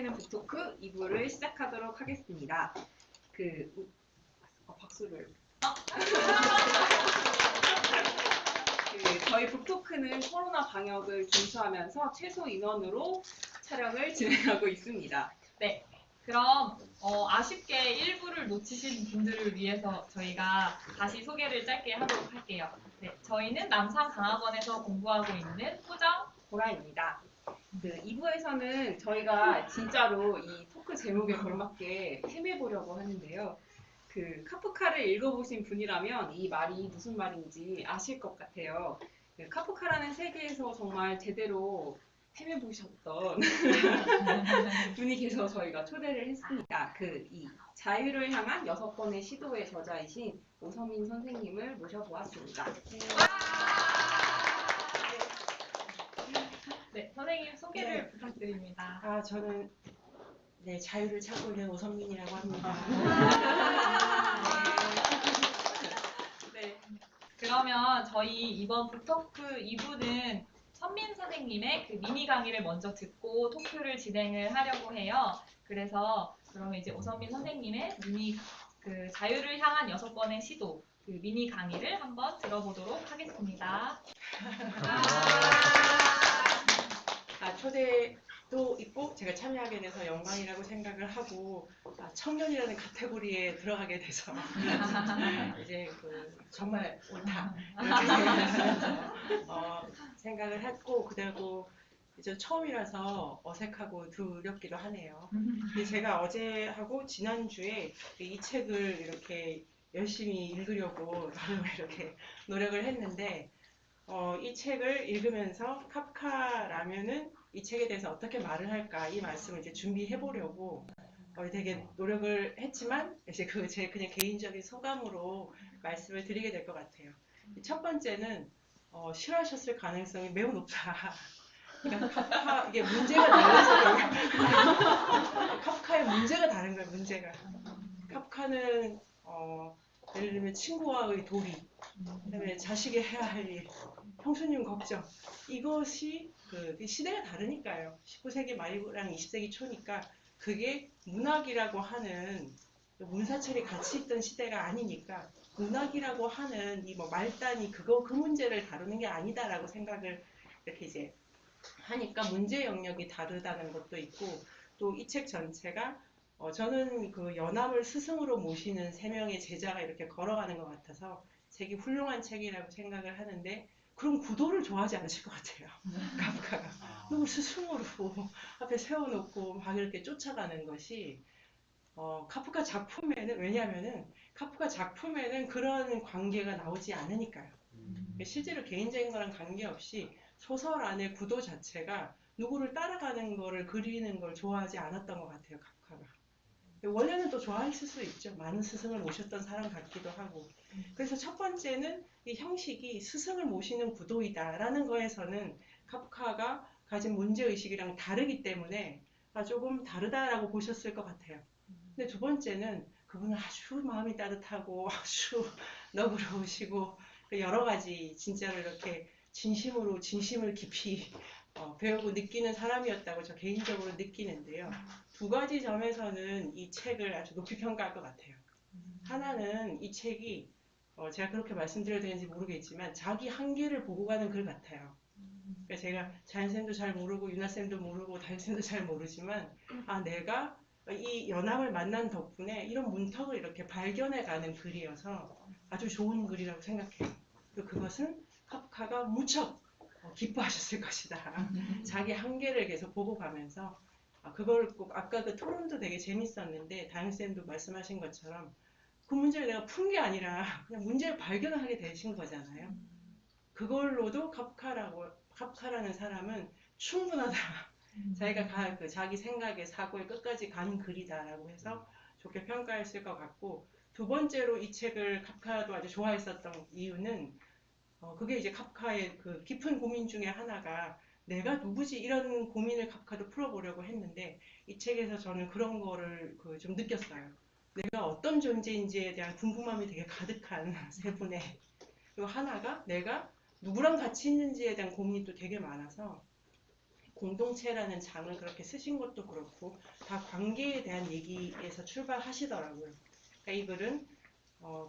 재밌는 북토크 2부를 시작하도록 하겠습니다. 박수를. 저희 북토크는 코로나 방역을 준수하면서 최소 인원으로 촬영을 진행하고 있습니다. 네, 그럼 아쉽게 1부를 놓치신 분들을 위해서 저희가 다시 소개를 짧게 하도록 할게요. 네, 저희는 남산강학원에서 공부하고 있는 호정, 보라입니다. 2부에서는 저희가 진짜로 이 토크 제목에 걸맞게 헤매보려고 하는데요. 카프카를 읽어보신 분이라면 이 말이 무슨 말인지 아실 것 같아요. 카프카라는 세계에서 정말 제대로 헤매보셨던 분이 계셔서 저희가 초대를 했습니다. 이 자유를 향한 6번의 시도의 저자이신 오선민 선생님을 모셔보았습니다. 네, 선생님 소개를 부탁드립니다. 저는 자유를 찾고 있는 오선민이라고 합니다. 네. 그러면 저희 이번 북토크 2부는 선민 선생님의 미니 강의를 먼저 듣고 토크를 진행을 하려고 해요. 그래서 그러면 이제 오선민 선생님의 자유를 향한 6번의 시도 미니 강의를 한번 들어보도록 하겠습니다. 초대도 있고 제가 참여하게 돼서 영광이라고 생각을 하고 청년이라는 카테고리에 들어가게 돼서 이제 정말 옳다 이렇게 생각을 했고 그리고 이제 처음이라서 어색하고 두렵기도 하네요. 근데 제가 어제하고 지난주에 이 책을 이렇게 열심히 읽으려고 나름을 이렇게 노력을 했는데 이 책을 읽으면서 카프카라면은 이 책에 대해서 어떻게 말을 할까 이 말씀을 이제 준비해 보려고 되게 노력을 했지만 이제 제 그냥 개인적인 소감으로 말씀을 드리게 될 것 같아요. 첫 번째는 싫어하셨을 가능성이 매우 높다. 그러니까 카프카 이게 문제가 달라서 카프카의 문제가 다른 거예요. 문제가 카프카는 예를 들면 친구와의 도리, 그다음에 자식이 해야 할 일, 형수님 걱정 이것이 시대가 다르니까요. 19세기 말이랑 20세기 초니까 그게 문학이라고 하는 문사철이 같이 있던 시대가 아니니까 문학이라고 하는 이 말단이 그 문제를 다루는 게 아니다라고 생각을 이렇게 이제 하니까 문제 영역이 다르다는 것도 있고 또 이 책 전체가 저는 연암을 스승으로 모시는 3명의 제자가 이렇게 걸어가는 것 같아서 책이 훌륭한 책이라고 생각을 하는데 그런 구도를 좋아하지 않으실 것 같아요. 카프카가 누구 스승으로 앞에 세워놓고 막 이렇게 쫓아가는 것이 카프카 작품에는 왜냐하면은 카프카 작품에는 그런 관계가 나오지 않으니까요. 실제로 개인적인 거랑 관계없이 소설 안의 구도 자체가 누구를 따라가는 거를 그리는 걸 좋아하지 않았던 것 같아요. 카프카가. 원래는 또 좋아했을 수 있죠. 많은 스승을 모셨던 사람 같기도 하고. 그래서 첫 번째는 이 형식이 스승을 모시는 구도이다라는 거에서는 카프카가 가진 문제의식이랑 다르기 때문에 조금 다르다라고 보셨을 것 같아요. 근데 두 번째는 그분은 아주 마음이 따뜻하고 아주 너그러우시고 여러 가지 진짜로 이렇게 진심으로 진심을 깊이 배우고 느끼는 사람이었다고 저 개인적으로 느끼는데요. 두 가지 점에서는 이 책을 아주 높이 평가할 것 같아요. 하나는 이 책이 제가 그렇게 말씀드려야 되는지 모르겠지만 자기 한계를 보고 가는 글 같아요. 그러니까 제가 자연쌤도 잘 모르고 유나쌤도 모르고 다현쌤도 잘 모르지만 내가 이 연암을 만난 덕분에 이런 문턱을 이렇게 발견해가는 글이어서 아주 좋은 글이라고 생각해요. 그리고 그것은 카프카가 무척 기뻐하셨을 것이다. 자기 한계를 계속 보고 가면서 그걸 꼭 아까 토론도 되게 재밌었는데 다현쌤도 말씀하신 것처럼 그 문제를 내가 푼 게 아니라 그냥 문제를 발견하게 되신 거잖아요. 그걸로도 카프카라는 사람은 충분하다. 자기가 자기 생각의 사고에 끝까지 간 글이다라고 해서 좋게 평가했을 것 같고 두 번째로 이 책을 카프카도 아주 좋아했었던 이유는 그게 이제 카프카의 깊은 고민 중에 하나가 내가 누구지 이런 고민을 카프카도 풀어보려고 했는데 이 책에서 저는 그런 거를 좀 느꼈어요. 내가 어떤 존재인지에 대한 궁금함이 되게 가득한 세 분의 그리고 하나가 내가 누구랑 같이 있는지에 대한 고민이 또 되게 많아서 공동체라는 장을 그렇게 쓰신 것도 그렇고 다 관계에 대한 얘기에서 출발하시더라고요. 그러니까 이 글은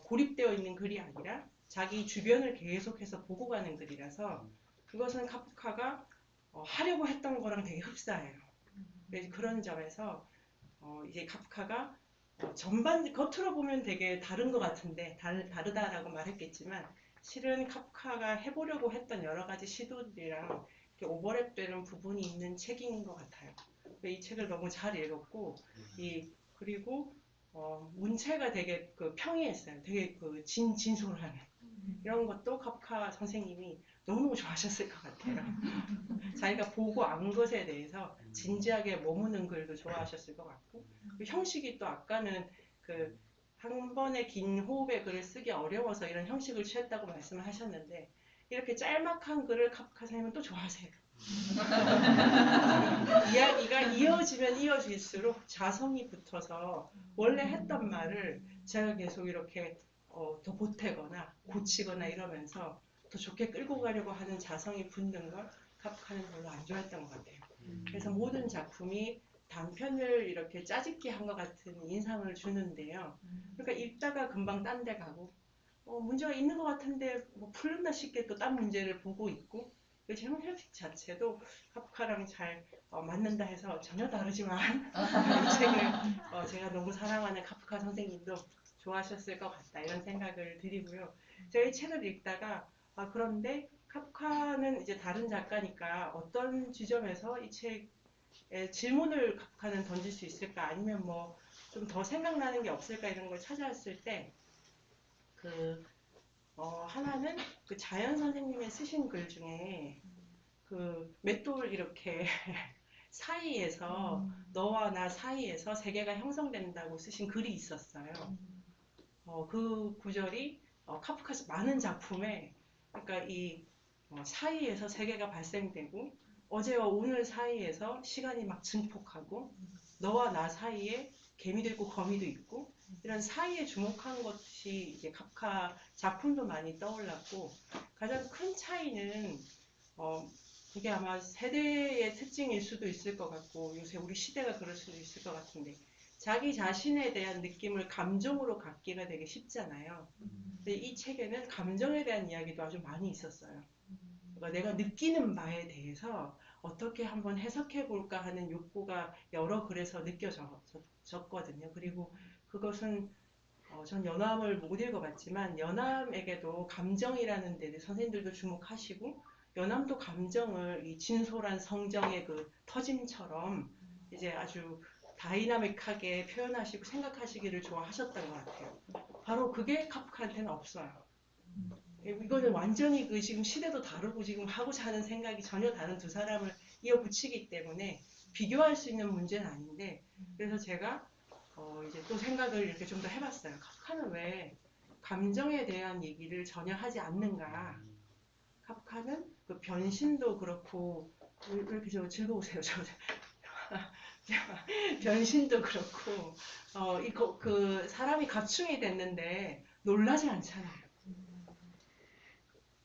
고립되어 있는 글이 아니라 자기 주변을 계속해서 보고 가는 글이라서 그것은 카프카가 하려고 했던 거랑 되게 흡사해요. 그래서 그런 점에서 이제 카프카가 전반 겉으로 보면 되게 다른 것 같은데 다르다라고 말했겠지만 실은 카프카가 해보려고 했던 여러 가지 시도들이랑 이렇게 오버랩되는 부분이 있는 책인 것 같아요. 이 책을 너무 잘 읽었고 그리고 문체가 되게 평이했어요. 되게 진솔한 이런 것도 카프카 선생님이 너무너무 좋아하셨을 것 같아요. 자기가 보고 안 것에 대해서 진지하게 머무는 글도 좋아하셨을 것 같고 그 형식이 또 아까는 한 번의 긴 호흡의 글을 쓰기 어려워서 이런 형식을 취했다고 말씀을 하셨는데 이렇게 짤막한 글을 카프카 선생님은 또 좋아하세요. 이야기가 이어지면 이어질수록 자성이 붙어서 원래 했던 말을 제가 계속 이렇게 더 보태거나 고치거나 이러면서 더 좋게 끌고 가려고 하는 자성이 붙는 걸 카프카는 별로 안 좋아했던 것 같아요. 그래서 모든 작품이 단편을 이렇게 짜집기 한 것 같은 인상을 주는데요. 그러니까 읽다가 금방 딴 데 가고 문제가 있는 것 같은데 뭐 풀렸나 싶게 또 딴 문제를 보고 있고 그 질문 형식 자체도 카프카랑 잘 맞는다 해서 전혀 다르지만 이 책을 제가 너무 사랑하는 카프카 선생님도 좋아하셨을 것 같다 이런 생각을 드리고요. 제가 이 책을 읽다가 그런데 카프카는 이제 다른 작가니까 어떤 지점에서 이 책에 질문을 카프카는 던질 수 있을까 아니면 뭐 좀 더 생각나는 게 없을까 이런 걸 찾아왔을 때 하나는 자연 선생님의 쓰신 글 중에 맷돌 이렇게 사이에서 너와 나 사이에서 세계가 형성된다고 쓰신 글이 있었어요. 그 구절이 카프카 많은 작품에 그러니까 이 사이에서 세계가 발생되고 어제와 오늘 사이에서 시간이 막 증폭하고 너와 나 사이에 개미도 있고 거미도 있고 이런 사이에 주목한 것이 이제 카프카 작품도 많이 떠올랐고 가장 큰 차이는 이게 아마 세대의 특징일 수도 있을 것 같고 요새 우리 시대가 그럴 수도 있을 것 같은데 자기 자신에 대한 느낌을 감정으로 갖기가 되게 쉽잖아요. 근데 이 책에는 감정에 대한 이야기도 아주 많이 있었어요. 그러니까 내가 느끼는 바에 대해서 어떻게 한번 해석해 볼까 하는 욕구가 여러 글에서 느껴졌거든요. 그리고 그것은 전 연암을 못 읽어봤지만 연암에게도 감정이라는 데를 선생님들도 주목하시고 연암도 감정을 이 진솔한 성정의 터짐처럼 이제 아주 다이나믹하게 표현하시고 생각하시기를 좋아하셨던 것 같아요. 바로 그게 카프카한테는 없어요. 이거는 완전히 지금 시대도 다르고 지금 하고자 하는 생각이 전혀 다른 두 사람을 이어붙이기 때문에 비교할 수 있는 문제는 아닌데 그래서 제가 이제 또 생각을 이렇게 좀 더 해봤어요. 카프카는 왜 감정에 대한 얘기를 전혀 하지 않는가? 카프카는 변신도 그렇고 왜 이렇게 즐거우세요? 변신도 그렇고 사람이 갑충이 됐는데 놀라지 않잖아요.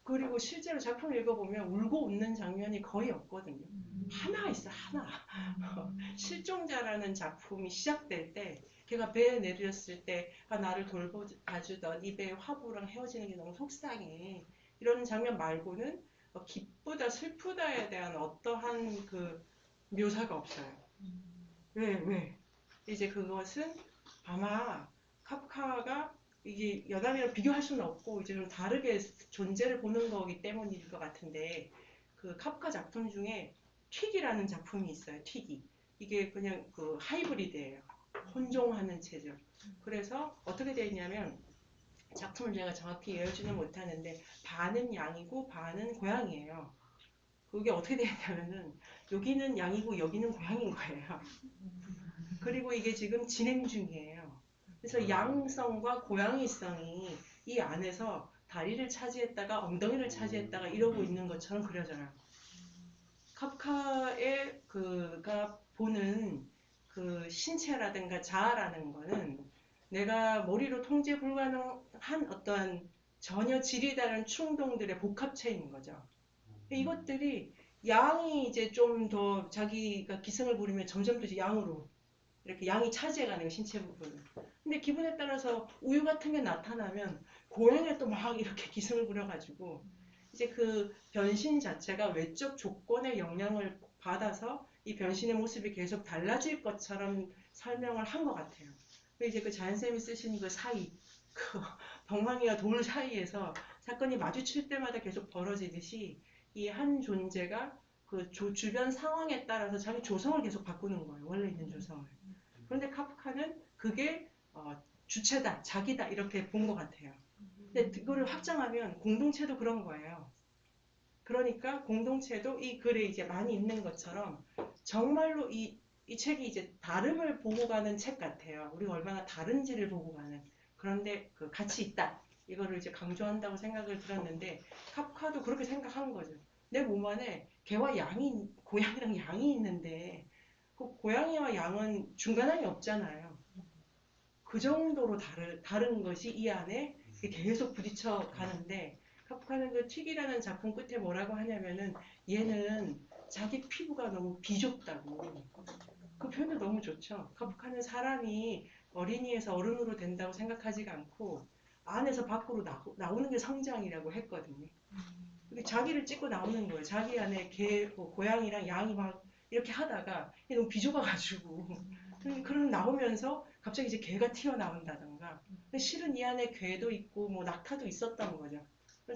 그리고 실제로 작품을 읽어보면 울고 웃는 장면이 거의 없거든요. 하나 있어 하나. 실종자라는 작품이 시작될 때 걔가 배에 내렸을 때 나를 돌봐주던 이 배의 화부랑 헤어지는 게 너무 속상해. 이런 장면 말고는 기쁘다 슬프다에 대한 어떠한 묘사가 없어요. 왜? 이제 그것은 아마 카프카가 이게 연암이랑 비교할 수는 없고 이제 좀 다르게 존재를 보는 거기 때문일 것 같은데 카프카 작품 중에 튀기라는 작품이 있어요. 튀기. 이게 그냥 하이브리드예요. 혼종하는 체질. 그래서 어떻게 되어 있냐면 작품을 제가 정확히 외우지는 못하는데 반은 양이고 반은 고양이에요. 그게 어떻게 되어 있냐면은 여기는 양이고 여기는 고양이인 거예요. 그리고 이게 지금 진행 중이에요. 그래서 양성과 고양이성이 이 안에서 다리를 차지했다가 엉덩이를 차지했다가 이러고 있는 것처럼 그려져요. 카프카의 그가 보는 신체라든가 자아라는 거는 내가 머리로 통제 불가능한 어떤 전혀 질이 다른 충동들의 복합체인 거죠. 이것들이 양이 이제 좀 더 자기가 기승을 부리면 점점 더 이제 양으로 이렇게 양이 차지해가는 거예요, 신체 부분을. 근데 기분에 따라서 우유 같은 게 나타나면 고양이가 또 막 이렇게 기승을 부려가지고 이제 그 변신 자체가 외적 조건의 영향을 받아서 이 변신의 모습이 계속 달라질 것처럼 설명을 한 것 같아요. 이제 그 자연쌤이 쓰신 그 사이, 그 벙망이와 돌 사이에서 사건이 마주칠 때마다 계속 벌어지듯이 이 한 존재가 그 주변 상황에 따라서 자기 조성을 계속 바꾸는 거예요. 원래 있는 조성을. 그런데 카프카는 그게 주체다, 자기다 이렇게 본 것 같아요. 근데 그거를 확장하면 공동체도 그런 거예요. 그러니까 공동체도 이 글에 이제 많이 있는 것처럼 정말로 이 책이 이제 다름을 보고 가는 책 같아요. 우리가 얼마나 다른지를 보고 가는. 그런데 그 같이 있다. 이거를 이제 강조한다고 생각을 들었는데 카프카도 그렇게 생각한 거죠. 내 몸 안에 개와 양이, 고양이랑 양이 있는데 그 고양이와 양은 중간항이 없잖아요. 그 정도로 다른 것이 이 안에 계속 부딪혀 가는데 카프카는 그 튀기라는 작품 끝에 뭐라고 하냐면은 얘는 자기 피부가 너무 비좁다고. 그 표현도 너무 좋죠. 카프카는 사람이 어린이에서 어른으로 된다고 생각하지가 않고 안에서 밖으로 나오는 게 성장이라고 했거든요. 자기를 찍고 나오는 거예요. 자기 안에 개, 고양이랑 양이 막 이렇게 하다가 너무 비좁아가지고 그럼 나오면서 갑자기 이제 개가 튀어나온다던가 실은 이 안에 괴도 있고 뭐 낙타도 있었던 거죠.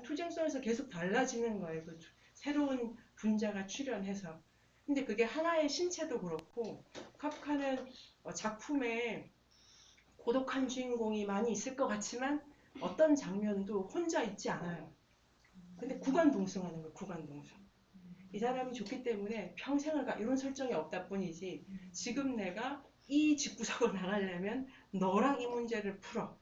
투쟁성에서 계속 달라지는 거예요. 그 새로운 분자가 출현해서. 근데 그게 하나의 신체도 그렇고 카프카는 작품에 고독한 주인공이 많이 있을 것 같지만 어떤 장면도 혼자 있지 않아요. 근데 구간동승하는 거예요. 구간동승. 이 사람이 좋기 때문에 평생을 가 이런 설정이 없다 뿐이지 지금 내가 이 집구석으로 나가려면 너랑 이 문제를 풀어.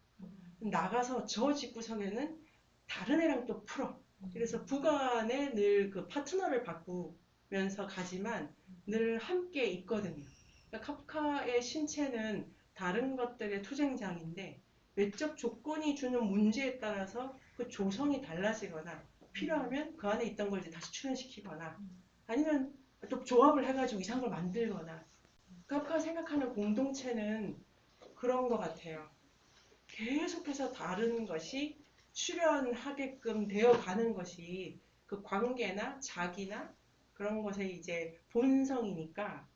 나가서 저 집구석에는 다른 애랑 또 풀어. 그래서 구간에 늘 그 파트너를 바꾸면서 가지만 늘 함께 있거든요. 그러니까 카프카의 신체는 다른 것들의 투쟁장인데 외적 조건이 주는 문제에 따라서 그 조성이 달라지거나 필요하면 그 안에 있던 걸 이제 다시 출현시키거나 아니면 또 조합을 해가지고 이상한 걸 만들거나 카프카가 생각하는 공동체는 그런 것 같아요. 계속해서 다른 것이 출현하게끔 되어가는 것이 그 관계나 자기나 그런 것의 이제 본성이니까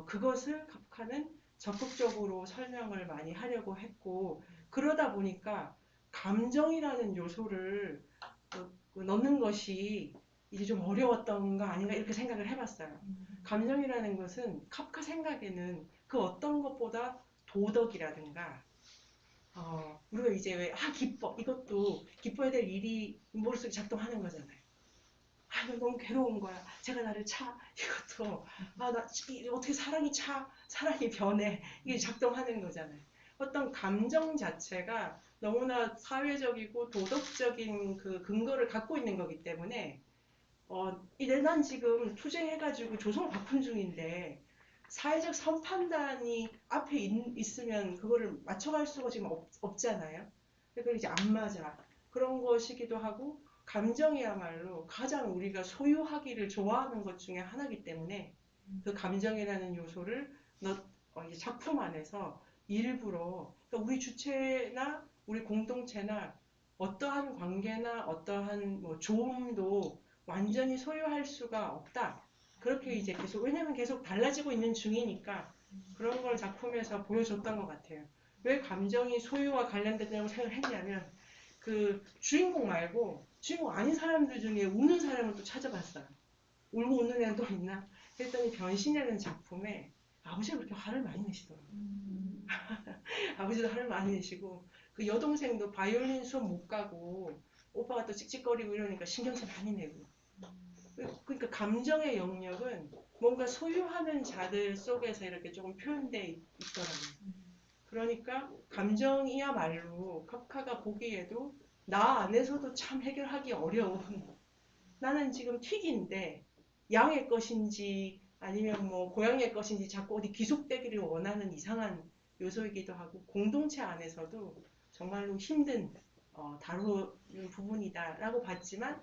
그것을 카프카는 적극적으로 설명을 많이 하려고 했고 그러다 보니까 감정이라는 요소를 넣는 것이 이제 좀 어려웠던 거 아닌가 이렇게 생각을 해봤어요. 감정이라는 것은 카프카 생각에는 그 어떤 것보다 도덕이라든가 우리가 이제 왜 기뻐 이것도 기뻐야 될 일이 머릿속에 작동하는 거잖아요. 나 너무 괴로운 거야. 제가 나를 차 이것도 나 어떻게 사랑이 변해 이게 작동하는 거잖아요. 어떤 감정 자체가 너무나 사회적이고 도덕적인 그 근거를 갖고 있는 거기 때문에 난 지금 투쟁해가지고 조성을 바꾼 중인데 사회적 선판단이 앞에 있으면 그거를 맞춰갈 수가 지금 없잖아요. 그래서 이제 안 맞아. 그런 것이기도 하고 감정이야말로 가장 우리가 소유하기를 좋아하는 것 중에 하나이기 때문에 그 감정이라는 요소를 이제 작품 안에서 일부러 그러니까 우리 주체나 우리 공동체나 어떠한 관계나 어떠한 뭐 조음도 완전히 소유할 수가 없다. 그렇게 이제 계속 왜냐면 계속 달라지고 있는 중이니까 그런 걸 작품에서 보여줬던 것 같아요. 왜 감정이 소유와 관련됐다고 생각을 했냐면 그 주인공 말고 주인공 아닌 사람들 중에 우는 사람을 또 찾아봤어요. 울고 웃는 애는 또 있나? 했더니 변신이라는 작품에 아버지가 그렇게 화를 많이 내시더라고요. 아버지도 화를 많이 내시고 그 여동생도 바이올린 수업 못 가고 오빠가 또 찍찍거리고 이러니까 신경질 많이 내고 그러니까 감정의 영역은 뭔가 소유하는 자들 속에서 이렇게 조금 표현돼 있더라고요. 그러니까 감정이야말로 카프카가 보기에도 나 안에서도 참 해결하기 어려운 나는 지금 튀기인데 양의 것인지 아니면 뭐 고양이의 것인지 자꾸 어디 귀속되기를 원하는 이상한 요소이기도 하고 공동체 안에서도 정말로 힘든 다루는 부분이다라고 봤지만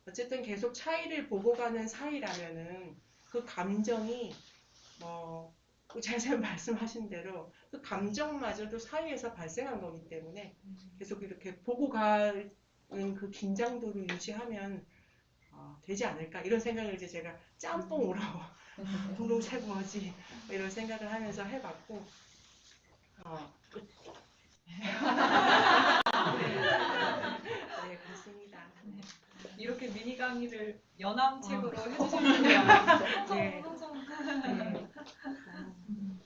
어쨌든 계속 차이를 보고 가는 사이라면은 그 감정이 잘 말씀하신 대로 그 감정마저도 사이에서 발생한 거기 때문에 계속 이렇게 보고 가는 그 긴장도를 유지하면 되지 않을까 이런 생각을 이제 제가 짬뽕으로 붕붕 새고지 이런 생각을 하면서 해봤고 끝. 네, 그렇습니다. 이렇게 미니 강의를 연암책으로 해주시면 네. 항상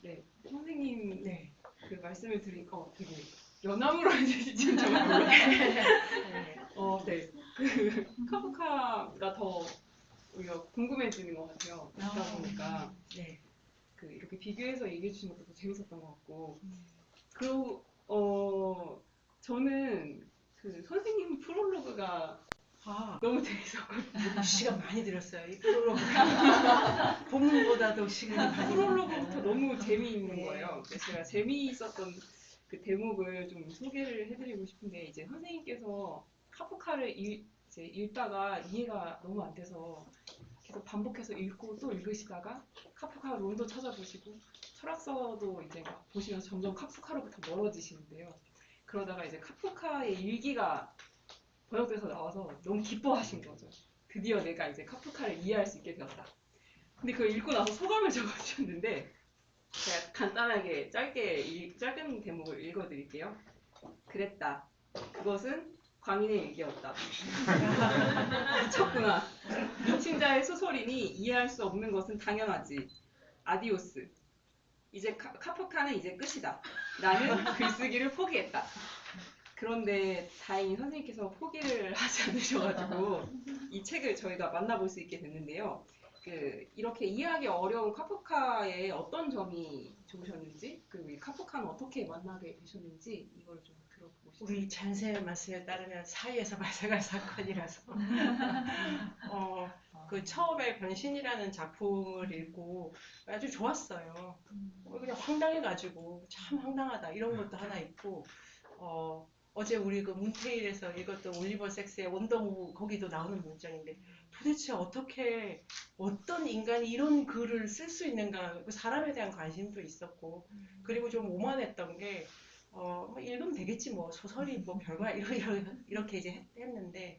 네, 선생님 네. 그 말씀을 들으니까 되게 연암으로 해주실지는 정말 몰랐어요. 네, 그 카프카가 더 오히려 궁금해지는 것 같아요. 듣다 보니까 네. 그 이렇게 비교해서 얘기해 주신 것도 더 재밌었던 것 같고, 그리고 저는 그 선생님 프롤로그가 너무 재밌었거든요. 시간 많이 들었어요. 이 프롤로그. 본문보다도 시간이 많이 프롤로그부터 너무 재미있는 네. 거예요. 그래서 제가 재미있었던 그 대목을 좀 소개를 해드리고 싶은데, 이제 선생님께서 카프카를 이제 읽다가 이해가 너무 안 돼서 계속 반복해서 읽고 또 읽으시다가 카프카 론도 찾아보시고 철학서도 이제 막 보시면서 점점 카프카로부터 멀어지시는데요. 그러다가 이제 카프카의 일기가 번역돼서 나와서 너무 기뻐하신 거죠. 드디어 내가 이제 카프카를 이해할 수 있게 되었다. 근데 그걸 읽고 나서 소감을 적어주셨는데 제가 간단하게 짧은 대목을 읽어드릴게요. 그랬다. 그것은 광인의 일기였다. 미쳤구나. 미친 자의 소설이니 이해할 수 없는 것은 당연하지. 아디오스. 이제 카프카는 이제 끝이다. 나는 글쓰기를 포기했다. 그런데 다행히 선생님께서 포기를 하지 않으셔가지고 이 책을 저희가 만나볼 수 있게 됐는데요. 이렇게 이해하기 어려운 카프카의 어떤 점이 좋으셨는지, 그리고 이 카프카는 어떻게 만나게 되셨는지 이걸 좀 들어보고 싶습니다. 우리 잔세 말씀에 따르면 사이에서 발생한 사건이라서 그 처음에 변신이라는 작품을 읽고 아주 좋았어요. 그냥 황당해가지고 참 황당하다 이런 것도 하나 있고 어제 우리 그 문테일에서 읽었던 올리버 섹스의 원더우 거기도 나오는 문장인데 도대체 어떻게 어떤 인간이 이런 글을 쓸 수 있는가 그 사람에 대한 관심도 있었고 그리고 좀 오만했던 게 뭐 읽으면 되겠지 뭐 소설이 뭐 별거야 이렇게 이제 했는데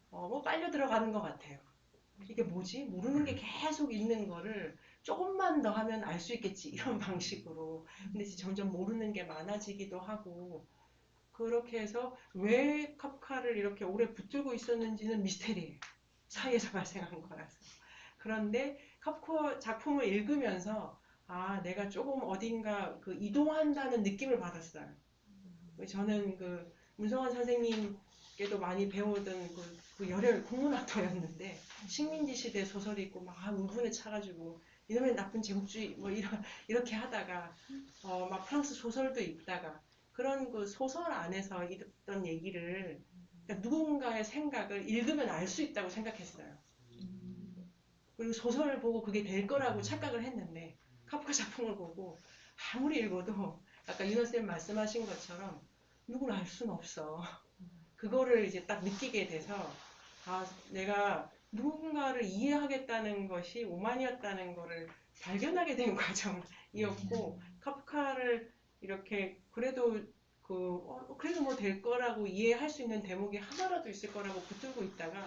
뭐 빨려 들어가는 것 같아요. 이게 뭐지? 모르는 게 계속 있는 거를 조금만 더 하면 알 수 있겠지 이런 방식으로 근데 이제 점점 모르는 게 많아지기도 하고 그렇게 해서 왜 카프카를 이렇게 오래 붙들고 있었는지는 미스테리예요. 사이에서 발생한 거라서. 그런데 카프카 작품을 읽으면서 내가 조금 어딘가 그 이동한다는 느낌을 받았어요. 저는 그 문성환 선생님께도 많이 배우던 그 열혈 국문학도였는데 식민지 시대 소설이 있고 막 울분에 차가지고 이놈의 나쁜 제국주의 뭐 이렇게 하다가 막 프랑스 소설도 읽다가 그런 그 소설 안에서 있던 얘기를 그러니까 누군가의 생각을 읽으면 알 수 있다고 생각했어요. 그리고 소설을 보고 그게 될 거라고 착각을 했는데 카프카 작품을 보고 아무리 읽어도 아까 윤호쌤 말씀하신 것처럼 누구를 알 수는 없어. 그거를 이제 딱 느끼게 돼서 내가 누군가를 이해하겠다는 것이 오만이었다는 거를 발견하게 된 과정이었고 카프카를 이렇게 그래도 그래도 뭐 될 거라고 이해할 수 있는 대목이 하나라도 있을 거라고 붙들고 있다가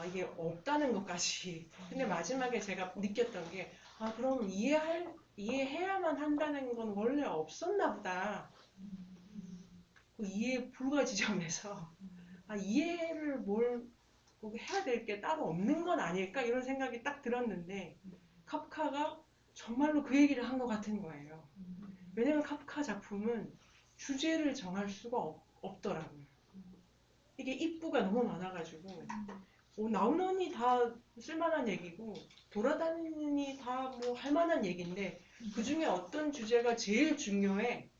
이게 없다는 것까지 근데 마지막에 제가 느꼈던 게 그럼 이해해야만 한다는 건 원래 없었나 보다 그 이해 불가 지점에서 이해를 뭘 해야 될 게 따로 없는 건 아닐까 이런 생각이 딱 들었는데 카프카가 정말로 그 얘기를 한 것 같은 거예요. 왜냐면 카프카 작품은 주제를 정할 수가 없더라고요. 이게 입구가 너무 많아가지고 나오느니 다 쓸만한 얘기고 돌아다니니 다 뭐 할만한 얘기인데 그 중에 어떤 주제가 제일 중요해?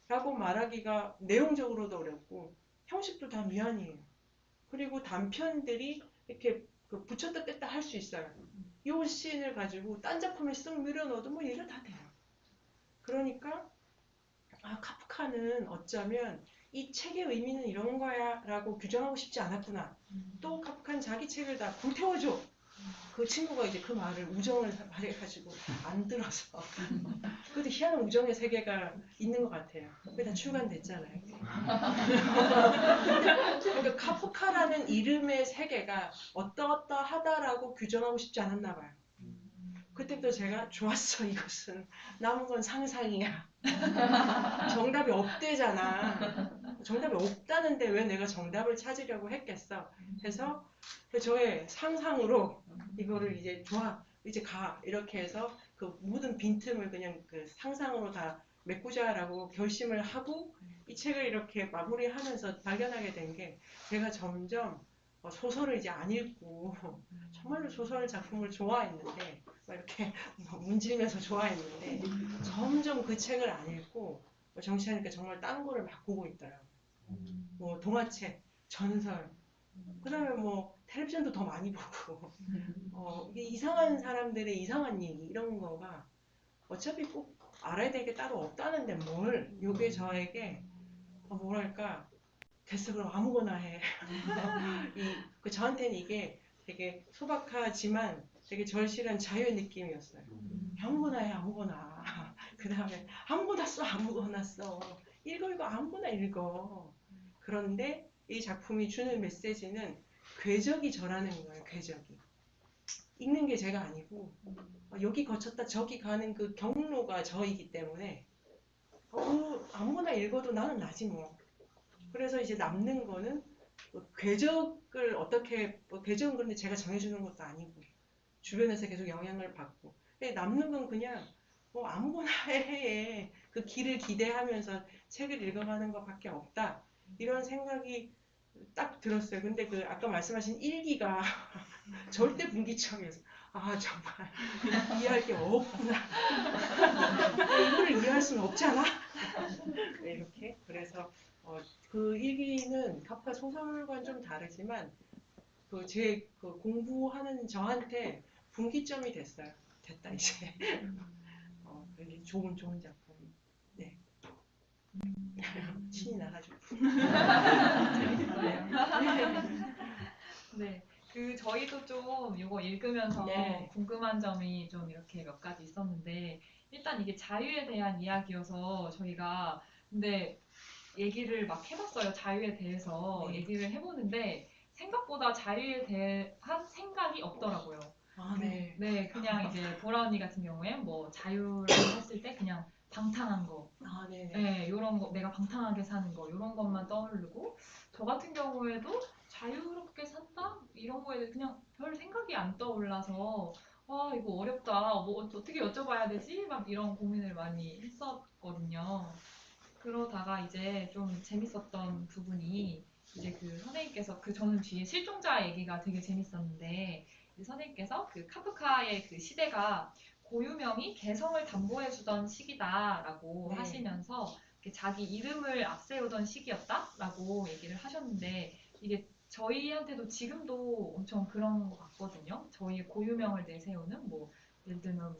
라고 말하기가 내용적으로도 어렵고 형식도 다 미안해요. 그리고 단편들이 이렇게 붙였다 뺐다 할 수 있어요. 이 씬을 가지고 딴 작품에 쓱 밀어넣어도 뭐 얘기가 다 돼요. 그러니까 카프카는 어쩌면 이 책의 의미는 이런 거야 라고 규정하고 싶지 않았구나. 또 카프카는 자기 책을 다 불태워줘. 그 친구가 이제 그 말을 우정을 말해가지고 안 들어서 그것도 희한한 우정의 세계가 있는 것 같아요. 그게 다 출간됐잖아요. 그러니까 카프카라는 이름의 세계가 어떠어떠하다라고 규정하고 싶지 않았나 봐요. 그때부터 제가 좋았어 이것은 남은 건 상상이야. 정답이 없대잖아. 정답이 없다는데 왜 내가 정답을 찾으려고 했겠어. 해서 저의 상상으로 이거를 이제 좋아 이제 가 이렇게 해서 그 모든 빈틈을 그냥 그 상상으로 다 메꾸자라고 결심을 하고 이 책을 이렇게 마무리하면서 발견하게 된 게 제가 점점 소설을 이제 안 읽고 정말로 소설 작품을 좋아했는데 막 이렇게 문지르면서 좋아했는데 점점 그 책을 안 읽고 정치하니까 정말 딴 거를 막 보고 있더라고요. 뭐 동화책, 전설, 그다음에 뭐 텔레비전도 더 많이 보고 이게 이상한 사람들의 이상한 얘기 이런 거가 어차피 꼭 알아야 될 게 따로 없다는데 뭘 요게 저에게 뭐랄까 됐어 그럼 아무거나 해. 저한테는 이게 되게 소박하지만 되게 절실한 자유의 느낌이었어요. 아무거나 해 아무거나. 그 다음에 아무거나 써 아무거나 써. 읽어 아무거나 읽어. 그런데 이 작품이 주는 메시지는 궤적이 저라는 거예요. 궤적이. 읽는 게 제가 아니고 여기 거쳤다 저기 가는 그 경로가 저이기 때문에 아무거나 읽어도 나는 나지 뭐. 그래서 이제 남는 거는 궤적을 어떻게 궤적은 그런데 제가 정해주는 것도 아니고 주변에서 계속 영향을 받고 남는 건 그냥 아무거나 해. 그 길을 기대하면서 책을 읽어가는 것밖에 없다. 이런 생각이 딱 들었어요. 근데 그 아까 말씀하신 일기가 절대 분기점이어서 정말 이해할 게 없구나. 이거를 이해할 수는 없잖아. 이렇게 그래서 그 일기는 카프카 소설과는 좀 다르지만 제 공부하는 저한테 분기점이 됐어요. 됐다 이제. 좋은 작품. 네. 신이 나가지고. 네. 저희도 좀 이거 읽으면서 네. 궁금한 점이 좀 이렇게 몇 가지 있었는데, 일단 이게 자유에 대한 이야기여서 저희가 근데 얘기를 막 해봤어요. 자유에 대해서 네. 얘기를 해보는데 생각보다 자유에 대한 생각이 없더라고요. 네. 네, 그냥 이제 보라 언니 같은 경우에 뭐 자유라고 했을 때 그냥 방탕한 거, 네네. 네, 요런 거, 내가 방탕하게 사는 거, 요런 것만 떠오르고, 저 같은 경우에도 자유롭게 산다? 이런 거에 대해 그냥 별 생각이 안 떠올라서, 와, 이거 어렵다. 뭐, 어떻게 여쭤봐야 되지? 막 이런 고민을 많이 했었거든요. 그러다가 이제 좀 재밌었던 부분이, 이제 선생님께서, 저는 뒤에 실종자 얘기가 되게 재밌었는데, 선생님께서 카프카의 시대가 고유명이 개성을 담보해주던 시기다라고 네. 하시면서 자기 이름을 앞세우던 시기였다라고 얘기를 하셨는데, 이게 저희한테도 지금도 엄청 그런 것 같거든요. 저희의 고유명을 내세우는 뭐 예를 들면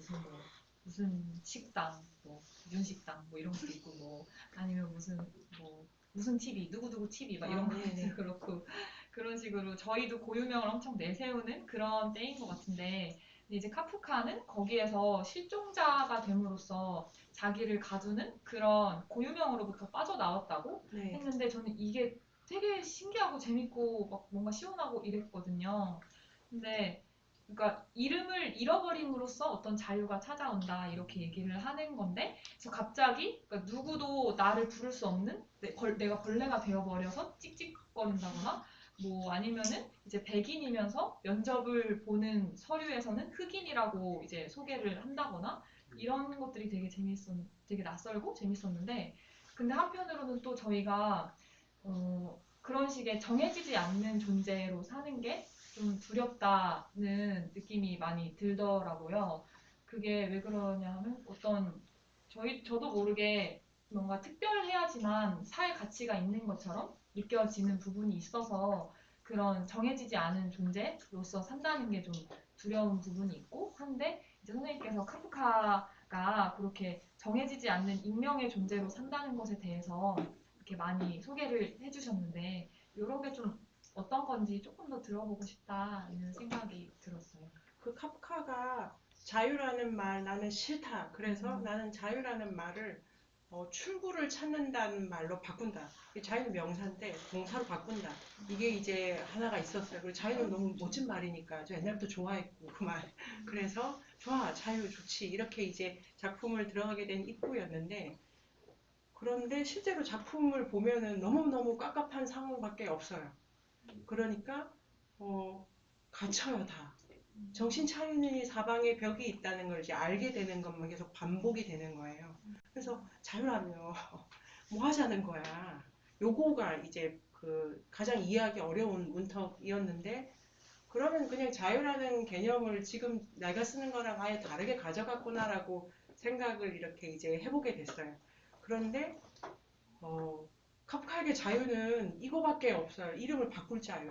무슨 식당, 뭐 윤식당 뭐 이런 것도 있고, 뭐 아니면 무슨 TV, 누구누구 TV 막 이런 것도 네네. 그렇고, 그런 식으로 저희도 고유명을 엄청 내세우는 그런 때인 것 같은데, 근데 이제 카프카는 거기에서 실종자가 됨으로써 자기를 가두는 그런 고유명으로부터 빠져나왔다고 네. 했는데, 저는 이게 되게 신기하고 재밌고 막 뭔가 시원하고 이랬거든요. 근데 그러니까 이름을 잃어버림으로써 어떤 자유가 찾아온다 이렇게 얘기를 하는 건데, 그래서 갑자기 그러니까 누구도 나를 부를 수 없는 내가 벌레가 되어버려서 찍찍거린다거나, 뭐 아니면은 이제 백인이면서 면접을 보는 서류에서는 흑인이라고 이제 소개를 한다거나, 이런 것들이 되게 낯설고 재밌었는데, 근데 한편으로는 또 저희가 그런 식의 정해지지 않는 존재로 사는 게 좀 두렵다는 느낌이 많이 들더라고요. 그게 왜 그러냐 하면 저도 모르게 뭔가 특별해야지만 살 가치가 있는 것처럼 느껴지는 부분이 있어서 그런 정해지지 않은 존재로서 산다는 게 좀 두려운 부분이 있고 한데, 이제 선생님께서 카프카가 그렇게 정해지지 않는 익명의 존재로 산다는 것에 대해서 이렇게 많이 소개를 해주셨는데 이런 게 좀 어떤 건지 조금 더 들어보고 싶다 이런 생각이 들었어요. 그 카프카가 자유라는 말 나는 싫다. 그래서 나는 자유라는 말을 출구를 찾는다는 말로 바꾼다. 자유는 명사인데 동사로 바꾼다. 이게 이제 하나가 있었어요. 그리고 자유는 너무 멋진 말이니까 저 옛날부터 좋아했고 그 말. 그래서 좋아, 자유 좋지. 이렇게 이제 작품을 들어가게 된 입구였는데 그런데 실제로 작품을 보면은 너무너무 깝깝한 상황밖에 없어요. 그러니까 갇혀요 다. 정신 차리는 사방에 벽이 있다는 걸 이제 알게 되는 것만 계속 반복이 되는 거예요. 그래서 자유라며 뭐 하자는 거야. 요거가 이제 그 가장 이해하기 어려운 문턱이었는데 그러면 그냥 자유라는 개념을 지금 내가 쓰는 거랑 아예 다르게 가져갔구나라고 생각을 이렇게 이제 해보게 됐어요. 그런데 카프카에게 자유는 이거밖에 없어요. 이름을 바꿀 자유.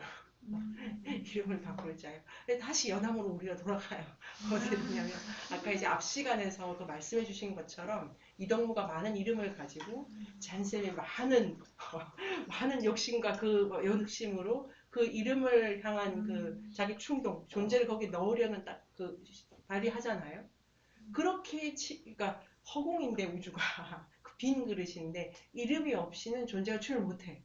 이름을 바꿀 자유. 근데 다시 연암으로 우리가 돌아가요. 어떻게 되냐면 아까 이제 앞 시간에서도 말씀해 주신 것처럼 이덕무가 많은 이름을 가지고 잔쌤이 많은 욕심과 그 욕심으로 그 이름을 향한 그 자기 충동, 존재를 거기 넣으려는 딱 그 발휘하잖아요. 그렇게 그러니까 허공인데 우주가 빈 그릇인데 이름이 없이는 존재가 출을 못해.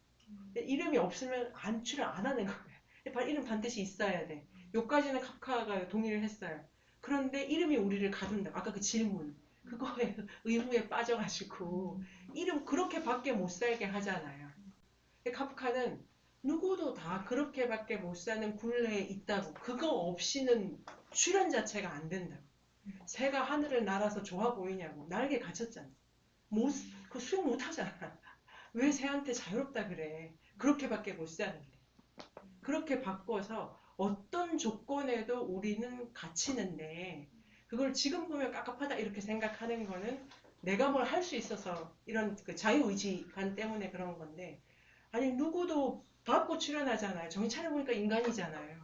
이름이 없으면 출을 안 하는 거예요. 이름 반드시 있어야 돼. 요까지는 카프카가 동의를 했어요. 그런데 이름이 우리를 가둔다. 아까 그 질문. 그거에 의무에 빠져가지고 이름 그렇게밖에 못 살게 하잖아요. 카프카는 누구도 다 그렇게밖에 못 사는 굴레에 있다고. 그거 없이는 출현 자체가 안 된다고. 새가 하늘을 날아서 좋아 보이냐고. 날개 갇혔잖아. 그 수용 못 하잖아. 왜 새한테 자유롭다 그래. 그렇게밖에 못 사는데. 그렇게 바꿔서 어떤 조건에도 우리는 갇히는데 그걸 지금 보면 깝깝하다 이렇게 생각하는 거는 내가 뭘 할 수 있어서 이런 그 자유의지관 때문에 그런 건데 아니 누구도 받고 출연하잖아요. 정신 차려보니까 인간이잖아요.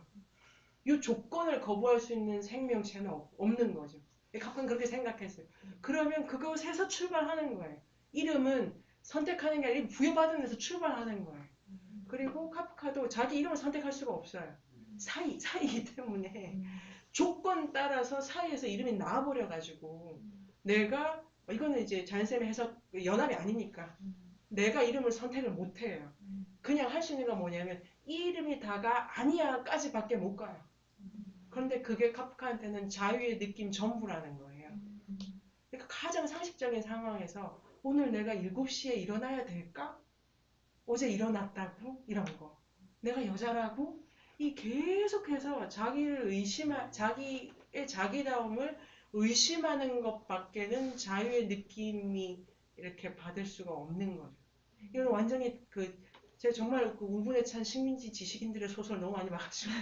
이 조건을 거부할 수 있는 생명체는 없는 거죠. 가끔 그렇게 생각했어요. 그러면 그것에서 출발하는 거예요. 이름은 선택하는 게 아니라 부여받은 데서 출발하는 거예요. 그리고 카프카도 자기 이름을 선택할 수가 없어요. 사이이기 때문에 조건 따라서 사이에서 이름이 나와버려가지고 내가 이거는 이제 잔쌤의 해석 연합이 아니니까 내가 이름을 선택을 못해요. 그냥 할 수 있는 건 뭐냐면 이 이름이 다가 아니야까지밖에 못 가요. 그런데 그게 카프카한테는 자유의 느낌 전부라는 거예요. 그러니까 가장 상식적인 상황에서 오늘 내가 7시에 일어나야 될까? 어제 일어났다고? 이런 거. 내가 여자라고? 이 계속해서 자기의 자기다움을 의심하는 것밖에는 자유의 느낌이 이렇게 받을 수가 없는 거죠. 이건 완전히 제가 정말 그 우분에 찬 식민지 지식인들의 소설 너무 많이 봐가지고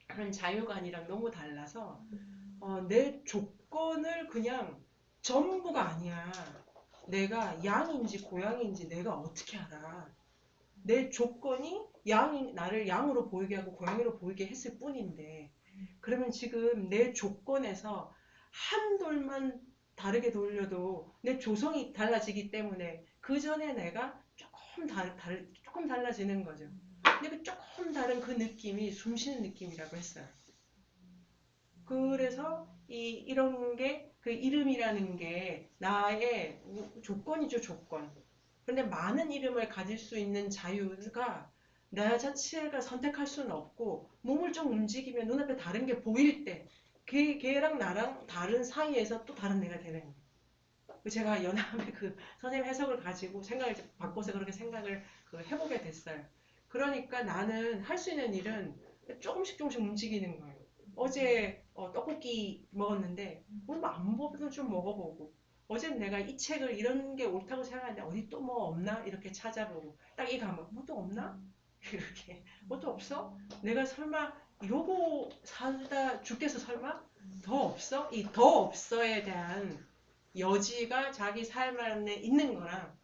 그런 자유관이랑 너무 달라서 내 조건을 그냥 전부가 아니야. 내가 양인지 고양인지 내가 어떻게 알아. 내 조건이 나를 양으로 보이게 하고 고양이로 보이게 했을 뿐인데 그러면 지금 내 조건에서 한 돌만 다르게 돌려도 내 조성이 달라지기 때문에 그 전에 내가 조금 달라지는 거죠. 근데 그 조금 다른 그 느낌이 숨쉬는 느낌이라고 했어요. 그래서 이런 게 그 이름이라는 게 나의 조건이죠, 조건. 그런데 많은 이름을 가질 수 있는 자유가 나 자체가 선택할 수는 없고 몸을 좀 움직이면 눈앞에 다른 게 보일 때 걔랑 나랑 다른 사이에서 또 다른 내가 되는 거예요. 제가 연암의 그 선생님 해석을 가지고 생각을 바꿔서 그렇게 생각을 해보게 됐어요. 그러니까 나는 할 수 있는 일은 조금씩 움직이는 거예요. 어제 떡볶이 먹었는데 오늘 안 먹어도 좀 먹어보고 어제 내가 이 책을 이런 게 옳다고 생각하는데 어디 또 뭐 없나 이렇게 찾아보고 딱 이 감옥 뭐 또 없나 이렇게 뭐 또 없어? 내가 설마 요거 사다 죽겠어 설마? 더 없어? 이 더 없어에 대한 여지가 자기 삶 안에 있는 거랑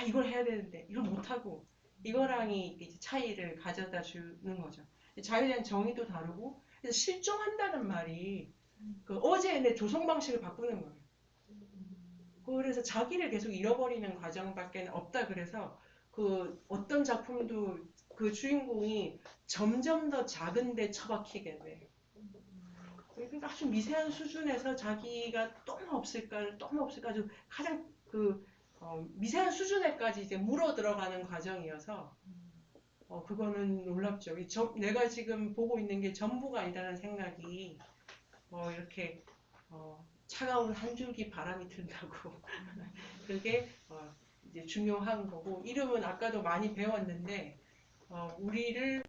이걸 해야 되는데 이걸 못하고 이거랑이 이제 차이를 가져다 주는 거죠. 자유에 대한 정의도 다르고 그래서 실종한다는 말이 어제 내 조성 방식을 바꾸는 거예요. 그래서 자기를 계속 잃어버리는 과정밖에 없다 그래서 그 어떤 작품도 그 주인공이 점점 더 작은 데 처박히게 돼. 그러니까 아주 미세한 수준에서 자기가 또는 없을까 아주 가장 그 미세한 수준에까지 이제 물어 들어가는 과정이어서 그거는 놀랍죠. 내가 지금 보고 있는 게 전부가 아니라는 생각이 이렇게 차가운 한 줄기 바람이 든다고 그게 이제 중요한 거고 이름은 아까도 많이 배웠는데 우리를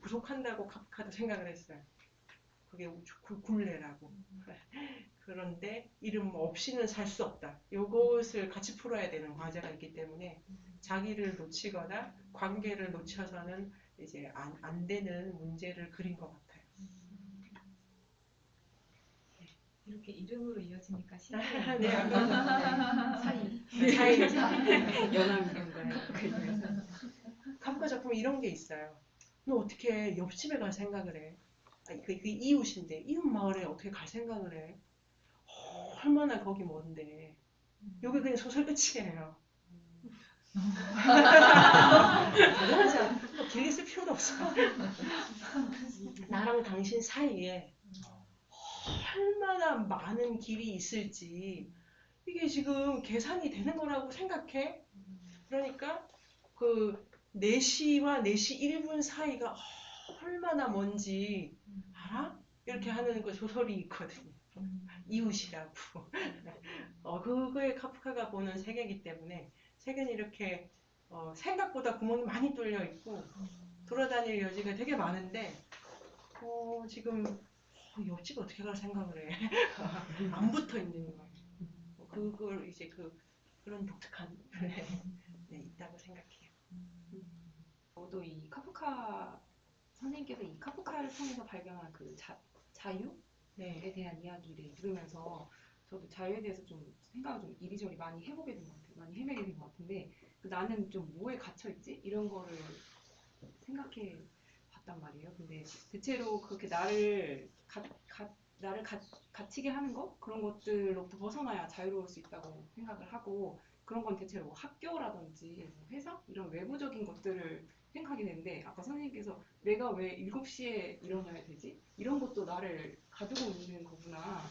구속한다고 카프카도 생각을 했어요. 그게 굴레라고. 그런데 이름 없이는 살 수 없다. 이것을 같이 풀어야 되는 과제가 있기 때문에 자기를 놓치거나 관계를 놓쳐서는 이제 안 되는 문제를 그린 것 같아요. 이렇게 이름으로 이어지니까 신기해요. 네, 아까 사이 연암 이런 거예요. 카프카 작품에 이런 게 있어요. 너 어떻게 옆집에 갈 생각을 해? 아니, 그 이웃인데 이웃 마을에 어떻게 갈 생각을 해? 얼마나 거기 먼데. 여기 그냥 소설 끝이에요. 대단하지 않아? 뭐 길게 쓸 필요도 없어. 나랑 당신 사이에 얼마나 많은 길이 있을지 이게 지금 계산이 되는 거라고 생각해? 그러니까 그 4시와 4시 1분 사이가 얼마나 먼지 알아? 이렇게 하는 그 소설이 있거든요. 이웃이라고. 그거에 카프카가 보는 세계이기 때문에 세계는 이렇게 생각보다 구멍이 많이 뚫려 있고 돌아다닐 여지가 되게 많은데 지금 옆집 어떻게 갈 생각을 해? 안 붙어 있는 거예요. 그걸 이제 그런 독특한 네, 있다고 생각해요. 저도 이 카프카 선생님께서 이 카프카를 통해서 발견한 그 자유에 네. 대한 이야기를 들으면서 저도 자유에 대해서 좀 생각을 좀 이리저리 많이 해보게 된 것 같아요. 많이 헤매게 된 것 같은데 나는 좀 뭐에 갇혀있지? 이런 거를 생각해 봤단 말이에요. 근데 대체로 그렇게 나를 갇히게 하는 거? 그런 것들로부터 벗어나야 자유로울 수 있다고 생각을 하고 그런 건 대체로 학교라든지 회사? 이런 외부적인 것들을 생각하게 되는데 아까 선생님께서 내가 왜 7시에 일어나야 되지? 이런 것도 나를 가지고 있는 거구나.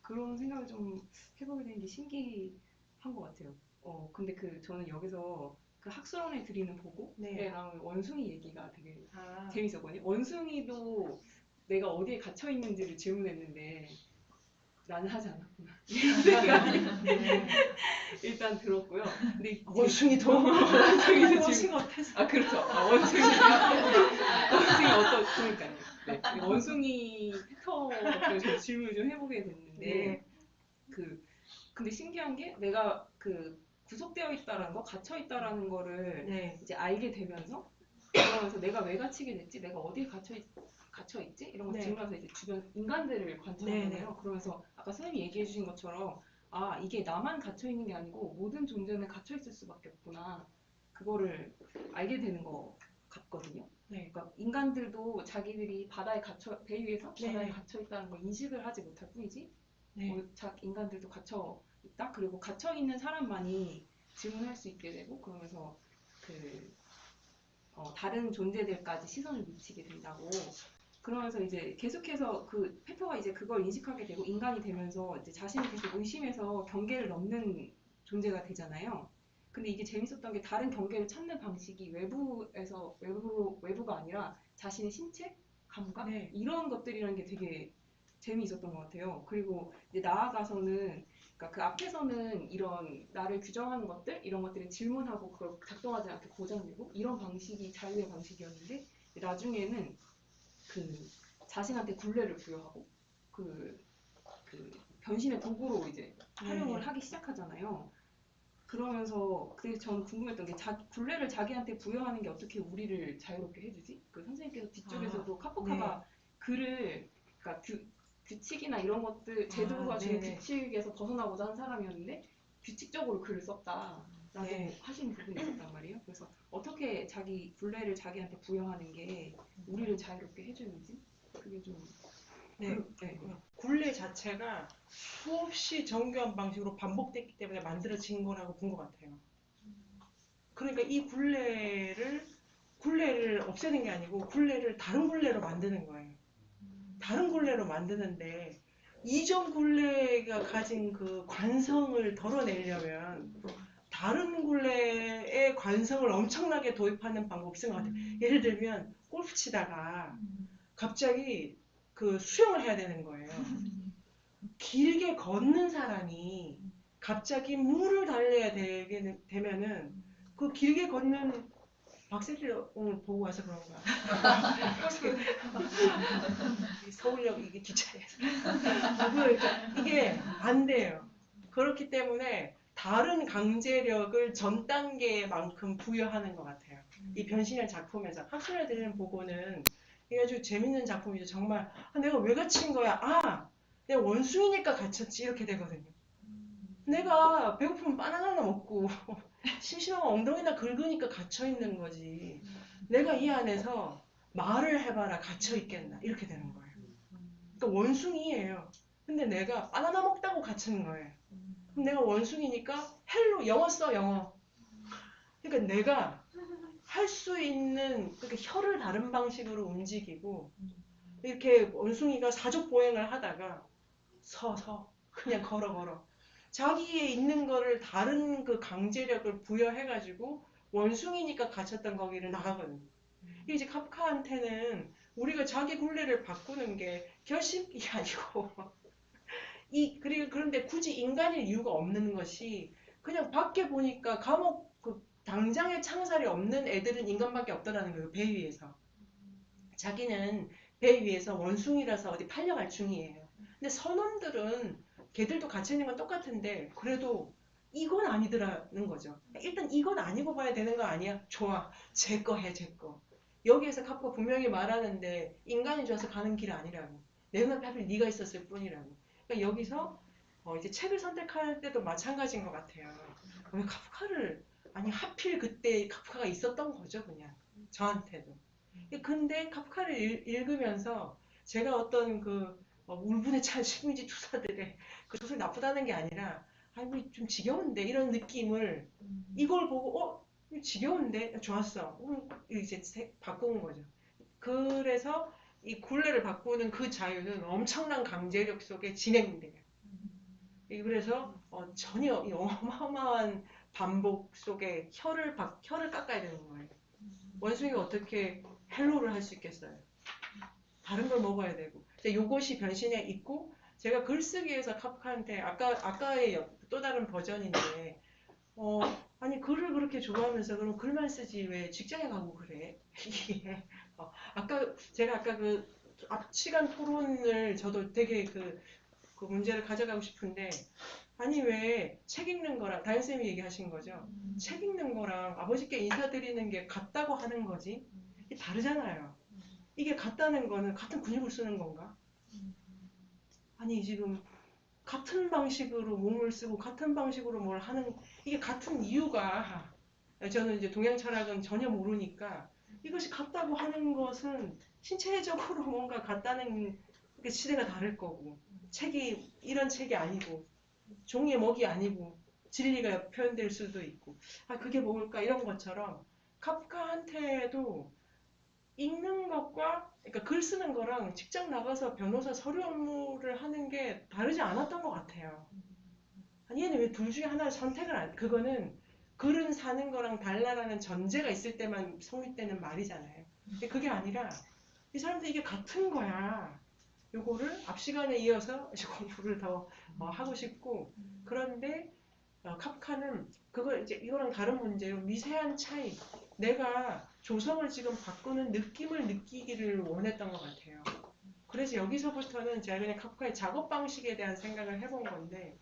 그런 생각을 좀 해보게 된 게 신기한 것 같아요. 근데 저는 여기서 그 학술원에 드리는 보고에 나오는 원숭이 얘기가 되게 재밌었거든요. 원숭이도 내가 어디에 갇혀 있는지를 질문했는데 나는 하지 않았구나. 이런 생각이 일단 들었고요. 근데 원숭이도 원숭이가 어땠어? 그렇죠. 원숭이 그러니까요. 네. 원숭이 패턴을 좀 질문을 좀 해보게 됐는데 근데 신기한 게 내가 구속되어 있다라는 거, 갇혀 있다라는 거를 이제 알게 되면서 그러면서 내가 왜 갇히게 됐지? 내가 어디에 갇혀 있지? 이런 거 질문하면서 이제 주변 인간들을 관찰하잖아요. 그러면서 아까 선생님이 얘기해 주신 것처럼 이게 나만 갇혀 있는 게 아니고 모든 존재는 갇혀 있을 수밖에 없구나. 그거를 알게 되는 것 같거든요. 그러니까 인간들도 자기들이 배 위에서 바다에 갇혀 있다는 걸 인식을 하지 못할 뿐이지 인간들도 갇혀 있다. 그리고 갇혀 있는 사람만이 질문할 수 있게 되고 그러면서 다른 존재들까지 시선을 미치게 된다고. 그러면서 이제 계속해서 페터가 이제 그걸 인식하게 되고 인간이 되면서 이제 자신을 계속 의심해서 경계를 넘는 존재가 되잖아요. 근데 이게 재밌었던 게 다른 경계를 찾는 방식이 외부가 아니라 자신의 신체, 감각 이런 것들이라는 게 되게 재미있었던 것 같아요. 그리고 이제 나아가서는 그러니까 그 앞에서는 이런 나를 규정하는 것들 이런 것들을 질문하고 그걸 작동하지 않게 고정되고 이런 방식이 자유의 방식이었는데 나중에는 자신한테 굴레를 부여하고 변신의 도구로 이제 활용을 하기 시작하잖아요. 그러면서 저는 궁금했던 게 굴레를 자기한테 부여하는 게 어떻게 우리를 자유롭게 해주지? 선생님께서 뒤쪽에서도 카프카가 글을 그러니까 규칙이나 이런 것들 제도가 주는 규칙에서 벗어나고자 한 사람이었는데 규칙적으로 글을 썼다라고 하신 부분이 있었단 말이에요. 그래서 어떻게 자기 굴레를 자기한테 부여하는 게 우리를 자유롭게 해주는지 그게 좀 네, 네. 굴레 자체가 수없이 정교한 방식으로 반복됐기 때문에 만들어진 거라고 본 것 같아요. 그러니까 이 굴레를 없애는 게 아니고 굴레를 다른 굴레로 만드는 거예요. 다른 굴레로 만드는데 이전 굴레가 가진 그 관성을 덜어내려면 다른 굴레의 관성을 엄청나게 도입하는 방법이 있는 것 같아요. 예를 들면 골프 치다가 갑자기 그 수영을 해야 되는 거예요. 길게 걷는 사람이 갑자기 물을 달려야 되면은 그 길게 걷는 박세리를 오늘 보고 와서 그런가. 서울역 이게 기차에서. 그러니까 이게 안 돼요. 그렇기 때문에 다른 강제력을 전 단계만큼 부여하는 것 같아요. 이 변신의 작품에서 학생을 들리는 보고는 이게 아주 재밌는 작품이죠. 정말 내가 왜 갇힌 거야? 내가 원숭이니까 갇혔지 이렇게 되거든요. 내가 배고프면 바나나나 먹고 심심하면 엉덩이나 긁으니까 갇혀 있는 거지. 내가 이 안에서 말을 해봐라 갇혀 있겠나 이렇게 되는 거예요. 그러니까 원숭이예요. 근데 내가 바나나 먹다고 갇힌 거예요. 그럼 내가 원숭이니까 헬로 영어 써 영어. 그러니까 내가 할 수 있는 그러니까 혀를 다른 방식으로 움직이고 이렇게 원숭이가 사족 보행을 하다가 서서 그냥 걸어 자기에 있는 거를 다른 그 강제력을 부여해가지고 원숭이니까 갇혔던 거기를 나가거든요. 이제 카프카한테는 우리가 자기 굴레를 바꾸는 게 결심이 아니고 그런데 굳이 인간일 이유가 없는 것이 그냥 밖에 보니까 감옥 그 당장의 창살이 없는 애들은 인간밖에 없더라는 거예요. 배 위에서. 자기는 배 위에서 원숭이라서 어디 팔려갈 중이에요. 근데 선원들은 걔들도 갇혀있는 건 똑같은데 그래도 이건 아니더라는 거죠. 일단 이건 아니고 봐야 되는 거 아니야? 좋아. 제 거 해, 제 거. 여기에서 카프가 분명히 말하는데 인간이 좋아서 가는 길 아니라고. 내 눈앞에 하필 네가 있었을 뿐이라고. 그러니까 여기서 이제 책을 선택할 때도 마찬가지인 것 같아요. 왜 카프카를 아니 하필 그때 카프카가 있었던 거죠 그냥 저한테도. 근데 카프카를 읽으면서 제가 어떤 그 울분에 찬 식민지 투사들의 그 소설 나쁘다는 게 아니라 아이고 좀 지겨운데 이런 느낌을 이걸 보고 지겨운데 좋았어. 이제 바꾼 거죠. 그래서 이 굴레를 바꾸는 그 자유는 엄청난 강제력 속에 진행돼요. 그래서 전혀 이 어마어마한 반복 속에 혀를 깎아야 되는 거예요. 원숭이가 어떻게 헬로를 할 수 있겠어요? 다른 걸 먹어야 되고. 이것이 변신에 있고 제가 글쓰기에서 카프카한테 아까의 또 다른 버전인데 아니 글을 그렇게 좋아하면서 그럼 글만 쓰지 왜 직장에 가고 그래? 이게 제가 아까 그 앞 시간 토론을 저도 되게 그 문제를 가져가고 싶은데 아니 왜 책 읽는 거랑 다현쌤이 얘기하신 거죠. 책 읽는 거랑 아버지께 인사드리는 게 같다고 하는 거지 이게 다르잖아요. 이게 같다는 거는 같은 근육을 쓰는 건가? 아니 지금 같은 방식으로 몸을 쓰고 같은 방식으로 뭘 하는 이게 같은 이유가 저는 이제 동양 철학은 전혀 모르니까 이것이 같다고 하는 것은 신체적으로 뭔가 같다는 게 시대가 다를 거고 책이 이런 책이 아니고 종이의 먹이 아니고 진리가 표현될 수도 있고 그게 뭘까 이런 것처럼 카프카한테도 읽는 것과 그러니까 글 쓰는 거랑 직접 나가서 변호사 서류 업무를 하는 게 다르지 않았던 것 같아요. 아니 얘는 왜 둘 중에 하나를 선택을 안 그거는 글은 사는 거랑 달라라는 전제가 있을 때만 성립되는 말이잖아요. 근데 그게 아니라 이 사람들 이게 같은 거야. 요거를 앞 시간에 이어서 이제 공부를 더 하고 싶고 그런데 카프카는 그걸 이제 이거랑 다른 문제로 미세한 차이 내가 조성을 지금 바꾸는 느낌을 느끼기를 원했던 것 같아요. 그래서 여기서부터는 제가 그냥 카프카의 작업 방식에 대한 생각을 해본 건데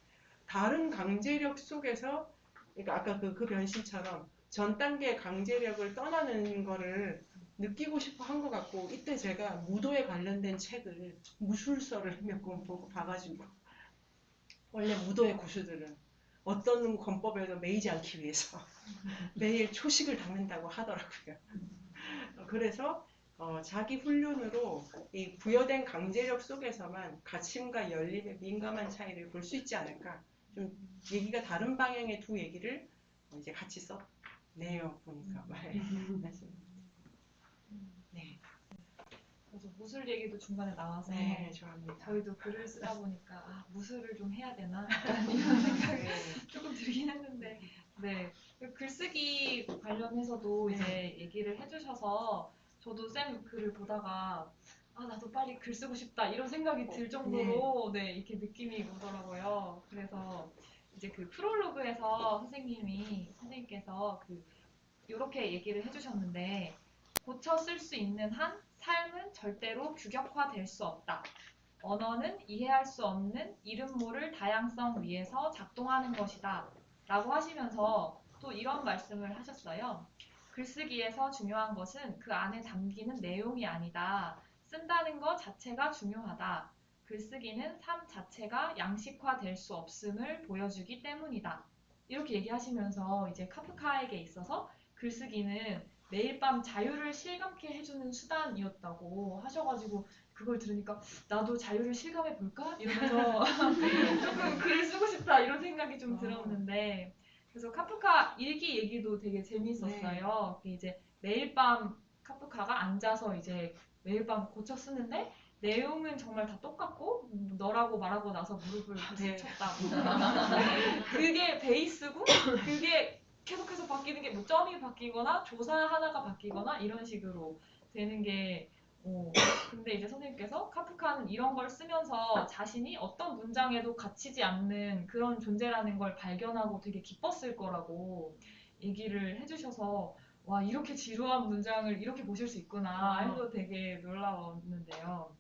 다른 강제력 속에서 그러니까 아까 그 변신처럼 전 단계의 강제력을 떠나는 거를 느끼고 싶어 한 것 같고 이때 제가 무도에 관련된 책을 무술서를 몇 권 보고 봐가지고 원래 무도의 고수들은 어떤 권법에도 매이지 않기 위해서 매일 초식을 닦는다고 하더라고요. 그래서 자기 훈련으로 이 부여된 강제력 속에서만 가침과 열림의 민감한 차이를 볼 수 있지 않을까. 좀 얘기가 다른 방향의 두 얘기를 이제 같이 썼네요. 보니까 말씀입니다. 네. 그래서 무술 얘기도 중간에 나와서 네, 좋아합니다. 저희도 글을 쓰다 보니까 아, 무술을 좀 해야 되나 이런 생각이 조금 들긴 했는데 네 글쓰기 관련해서도 이제 얘기를 해주셔서 저도 쌤 글을 보다가 아 나도 빨리 글 쓰고 싶다 이런 생각이 들 정도로 네 이렇게 느낌이 오더라고요. 그래서 이제 그 프롤로그에서 선생님께서 그 이렇게 얘기를 해주셨는데 고쳐 쓸 수 있는 한 삶은 절대로 규격화될 수 없다. 언어는 이해할 수 없는 이름 모를 다양성 위에서 작동하는 것이다. 라고 하시면서 또 이런 말씀을 하셨어요. 글쓰기에서 중요한 것은 그 안에 담기는 내용이 아니다. 쓴다는 것 자체가 중요하다. 글쓰기는 삶 자체가 양식화될 수 없음을 보여주기 때문이다. 이렇게 얘기하시면서 이제 카프카에게 있어서 글쓰기는 매일 밤 자유를 실감케 해주는 수단이었다고 하셔가지고 그걸 들으니까 나도 자유를 실감해 볼까? 이러면서 조금 글을 쓰고 싶다 이런 생각이 좀 들었는데 그래서 카프카 일기 얘기도 되게 재미있었어요. 이제 매일 밤 카프카가 앉아서 이제 매일 밤 고쳐 쓰는데 내용은 정말 다 똑같고 너라고 말하고 나서 무릎을 부딪혔다. 그게 베이스고 그게 계속해서 바뀌는 게 뭐 점이 바뀌거나 조사 하나가 바뀌거나 이런 식으로 되는 게 근데 이제 선생님께서 카프카는 이런 걸 쓰면서 자신이 어떤 문장에도 갇히지 않는 그런 존재라는 걸 발견하고 되게 기뻤을 거라고 얘기를 해주셔서 와 이렇게 지루한 문장을 이렇게 보실 수 있구나 해서 되게 놀라웠는데요.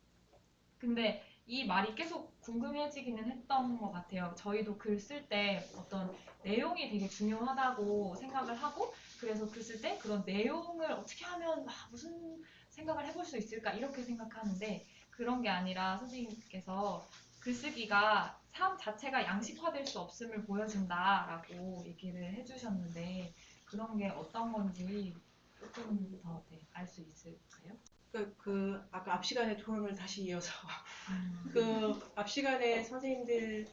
근데 이 말이 계속 궁금해지기는 했던 것 같아요. 저희도 글 쓸 때 어떤 내용이 되게 중요하다고 생각을 하고 그래서 글 쓸 때 그런 내용을 어떻게 하면 무슨 생각을 해볼 수 있을까 이렇게 생각하는데 그런 게 아니라 선생님께서 글쓰기가 삶 자체가 양식화될 수 없음을 보여준다라고 얘기를 해주셨는데 그런 게 어떤 건지 조금 더 알 수 있을까요? 아까 앞 시간에 토론을 다시 이어서 그 앞 시간에 선생님들께서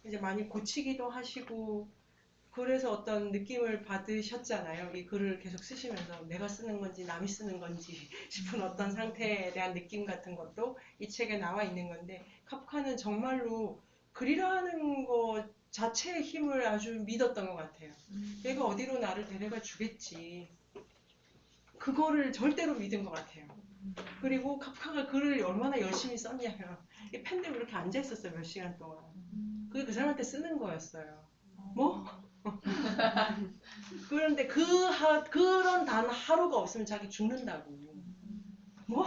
이제 많이 고치기도 하시고 그래서 어떤 느낌을 받으셨잖아요. 이 글을 계속 쓰시면서 내가 쓰는 건지 남이 쓰는 건지 싶은 어떤 상태에 대한 느낌 같은 것도 이 책에 나와 있는 건데 카프카는 정말로 글이라는 것 자체의 힘을 아주 믿었던 것 같아요. 얘가 어디로 나를 데려가 주겠지. 그거를 절대로 믿은 것 같아요. 그리고 카프카가 글을 얼마나 열심히 썼냐면 이 펜대로 이렇게 앉아 있었어요. 몇 시간 동안. 그게 그 사람한테 쓰는 거였어요. 뭐? 그런데 그런 단 하루가 없으면 자기 죽는다고. 뭐?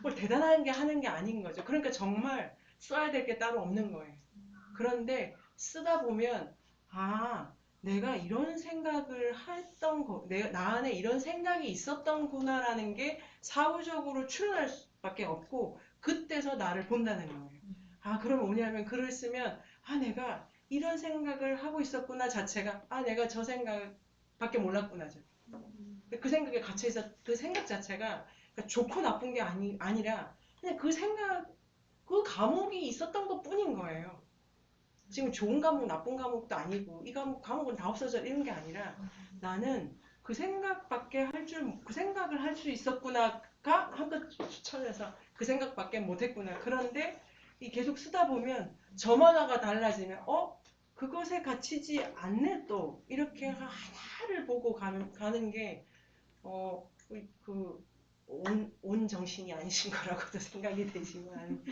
뭘 대단한 게 하는 게 아닌 거죠. 그러니까 정말 써야 될 게 따로 없는 거예요. 그런데 쓰다 보면 내가 이런 생각을 했던 나 안에 이런 생각이 있었던구나라는 게 사후적으로 추론할 수밖에 없고 그때서 나를 본다는 거예요. 그럼 뭐냐면 글을 쓰면 내가 이런 생각을 하고 있었구나 자체가 내가 저 생각밖에 몰랐구나죠. 그 생각에 갇혀있어 그 생각 자체가 그러니까 좋고 나쁜 게 아니라 그냥 그 생각 그 감옥이 있었던 것 뿐인 거예요. 지금 좋은 감옥 나쁜 감옥도 아니고 이 감옥은 다 없어져 이런 게 아니라 나는 그 생각밖에 그 생각을 할 수 있었구나가 한껏 추천해서 그 생각밖에 못했구나. 그런데 계속 쓰다 보면 점 하나가 달라지면 그것에 갇히지 않네 또 이렇게 하나를 보고 가는 게 온 정신이 아니신 거라고도 생각이 되지만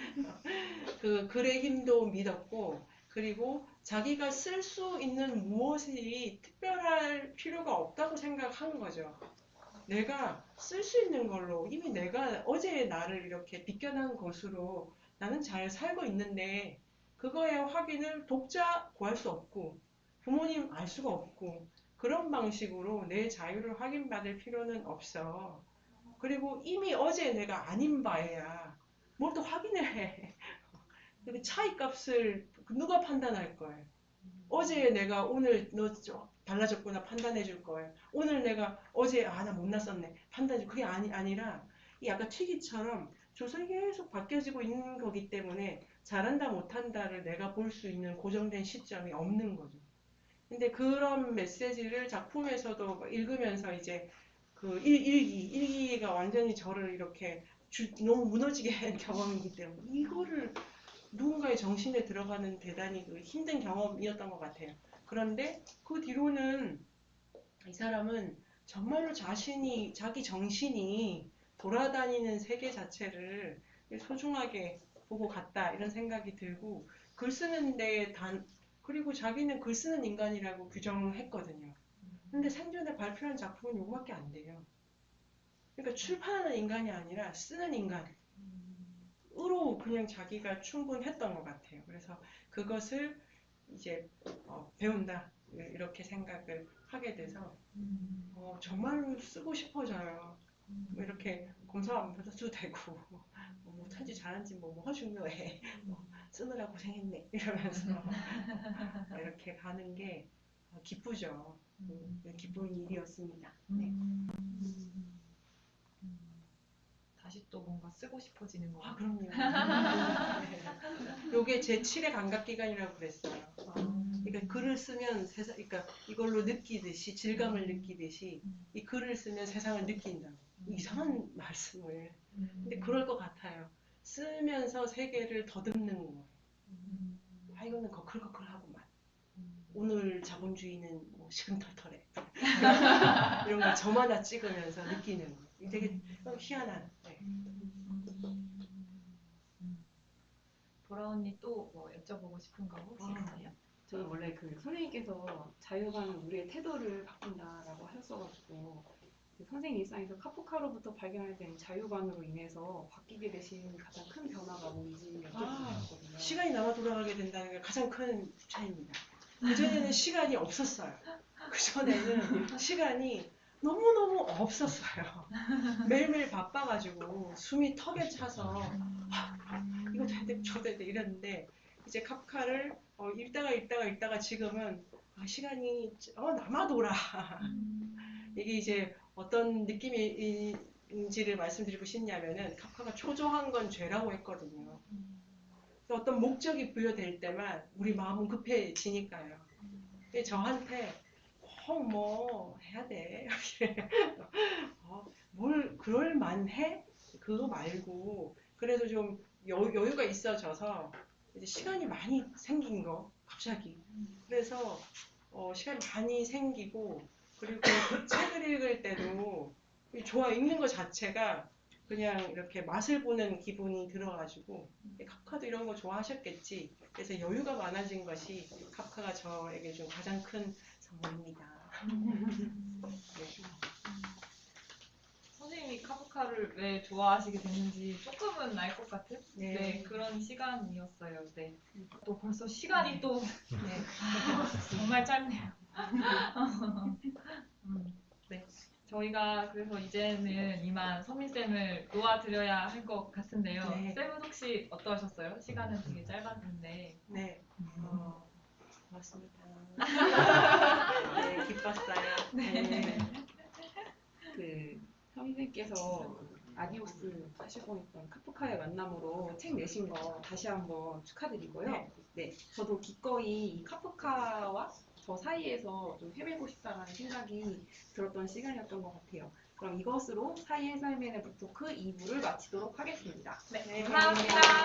그 글의 힘도 믿었고 그리고 자기가 쓸 수 있는 무엇이 특별할 필요가 없다고 생각하는 거죠. 내가 쓸 수 있는 걸로 이미 내가 어제의 나를 이렇게 비껴난 것으로 나는 잘 살고 있는데 그거의 확인을 독자 구할 수 없고 부모님 알 수가 없고 그런 방식으로 내 자유를 확인받을 필요는 없어. 그리고 이미 어제 내가 아닌 바에야 뭘 또 확인을 해. 차이 값을 누가 판단할 거예요. 어제 내가 오늘 너 좀 달라졌구나 판단해 줄 거예요. 오늘 내가 어제 나 못났었네 판단해 그게 아니라 이 약간 튀기처럼 조선이 계속 바뀌어지고 있는 거기 때문에 잘한다 못한다를 내가 볼 수 있는 고정된 시점이 없는 거죠. 근데 그런 메시지를 작품에서도 막 읽으면서 이제 그 일기가 완전히 저를 이렇게 너무 무너지게 한 경험이기 때문에 이거를 누군가의 정신에 들어가는 대단히 그 힘든 경험이었던 것 같아요. 그런데 그 뒤로는 이 사람은 정말로 자기 정신이 돌아다니는 세계 자체를 소중하게 보고 갔다 이런 생각이 들고 글 쓰는데 그리고 자기는 글 쓰는 인간이라고 규정했거든요. 근데 생전에 발표한 작품은 요거밖에 안 돼요. 그러니까 출판하는 인간이 아니라 쓰는 인간으로 그냥 자기가 충분했던 것 같아요. 그래서 그것을 이제 배운다 이렇게 생각을 하게 돼서 정말로 쓰고 싶어져요. 뭐 이렇게 검사 안 받아도 되고 못한지 잘한지 뭐가 중요해. 쓰느라 고생했네 이러면서 이렇게 가는 게 기쁘죠. 기쁜 일이었습니다. 네. 다시 또 뭔가 쓰고 싶어지는 거 같아요. 그럼요. 요게 제 7의 감각기관이라고 그랬어요. 그러니까 글을 쓰면 그러니까 이걸로 느끼듯이 질감을 느끼듯이 이 글을 쓰면 세상을 느낀다고. 이상한 말씀을. 근데 그럴 것 같아요. 쓰면서 세계를 더듬는 거예요. 이거는 거클거클하구만. 오늘 자본주의는 뭐 시금털털해. 이런 걸 저마다 찍으면서 느끼는 거. 되게 희한한. 네. 보라 언니 또 뭐 여쭤보고 싶은 거 혹시 있나요? 저는 원래 그 선생님께서 자유관은 우리의 태도를 바꾼다라고 하셨어가지고 선생님 일상에서 카프카로부터 발견된 자유관으로 인해서 바뀌게 되신 가장 큰 변화가 뭔지 여쭤보셨거든요. 시간이 남아 돌아가게 된다는 게 가장 큰 차이입니다. 그전에는 시간이 없었어요. 그전에는 시간이 너무너무 없었어요. 매일매일 바빠가지고 숨이 턱에 차서 이거 돼야 돼, 저거 돼야 돼 이랬는데 이제 카프카를 읽다가 지금은 시간이 남아 돌아. 이게 이제 어떤 느낌인지를 말씀드리고 싶냐면은 카프카가 초조한 건 죄라고 했거든요. 어떤 목적이 부여될 때만 우리 마음은 급해지니까요. 근데 저한테 뭐 해야 돼. 뭘 그럴 만해? 그거 말고 그래도 좀 여유가 있어져서 이제 시간이 많이 생긴 거 갑자기. 그래서 시간이 많이 생기고 그리고 책을 읽을 때도 읽는 것 자체가 그냥 이렇게 맛을 보는 기분이 들어가지고 카프카도 이런 거 좋아하셨겠지. 그래서 여유가 많아진 것이 카프카가 저에게 준 가장 큰 선물입니다. 네. 선생님이 카프카를 왜 좋아하시게 됐는지 조금은 알 것 같은 네. 그런 시간이었어요. 네. 또 벌써 시간이 또 정말 짧네요. 네. 저희가 그래서 이제는 이만 선민쌤을 놓아드려야 할 것 같은데요. 네. 쌤은 혹시 어떠셨어요? 시간은 되게 짧았는데. 네. 고맙습니다. 네, 기뻤어요. 네. 그 선생님께서 아디오스 하실 뻔했던 카프카의 만남으로 책 내신 거 다시 한번 축하드리고요. 네, 저도 기꺼이 이 카프카와 저 사이에서 좀 헤매고 싶다는 생각이 들었던 시간이었던 것 같아요. 그럼 이것으로 사이의 삶의 부토크 2부를 마치도록 하겠습니다. 네, 네, 감사합니다.